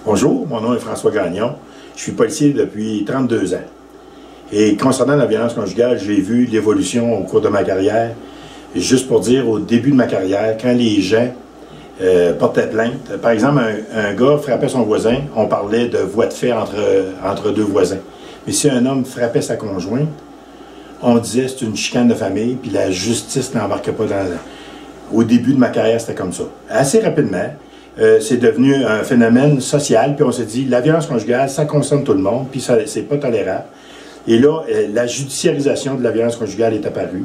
Bonjour, mon nom est François Gagnon. Je suis policier depuis 32 ans. Et concernant la violence conjugale, j'ai vu l'évolution au cours de ma carrière. Juste pour dire, au début de ma carrière, quand les gens portaient plainte, par exemple, un gars frappait son voisin, on parlait de voie de fait entre deux voisins. Mais si un homme frappait sa conjointe, on disait c'est une chicane de famille, puis la justice n'embarquait pas dans... Au début de ma carrière, c'était comme ça. Assez rapidement, c'est devenu un phénomène social, puis on s'est dit, la violence conjugale, ça concerne tout le monde, puis c'est pas tolérable. Et là, la judiciarisation de la violence conjugale est apparue.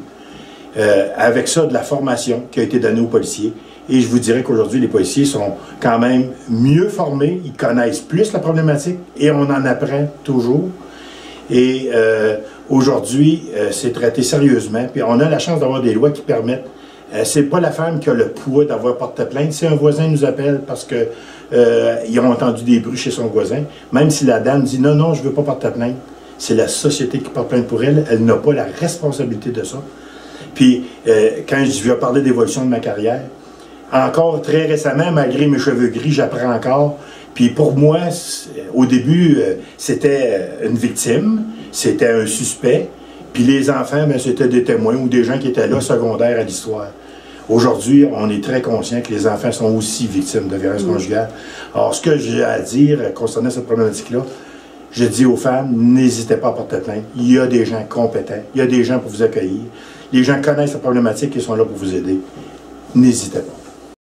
Avec ça, de la formation qui a été donnée aux policiers. Et je vous dirais qu'aujourd'hui, les policiers sont quand même mieux formés, ils connaissent plus la problématique, et on en apprend toujours. Et aujourd'hui, c'est traité sérieusement, puis on a la chance d'avoir des lois qui permettent. C'est pas la femme qui a le poids d'avoir porté plainte. Si un voisin nous appelle parce que ils ont entendu des bruits chez son voisin, même si la dame dit non, non, je veux pas porter plainte, c'est la société qui porte plainte pour elle. Elle n'a pas la responsabilité de ça. Puis, quand je vais parler d'évolution de ma carrière, encore très récemment, malgré mes cheveux gris, j'apprends encore. Puis pour moi, au début, c'était une victime, c'était un suspect. Puis les enfants, ben, c'était des témoins ou des gens qui étaient là, secondaires à l'histoire. Aujourd'hui, on est très conscient que les enfants sont aussi victimes de violences conjugales. Alors, ce que j'ai à dire concernant cette problématique-là, je dis aux femmes, n'hésitez pas à porter plainte. Il y a des gens compétents, il y a des gens pour vous accueillir. Les gens connaissent la problématique et sont là pour vous aider. N'hésitez pas.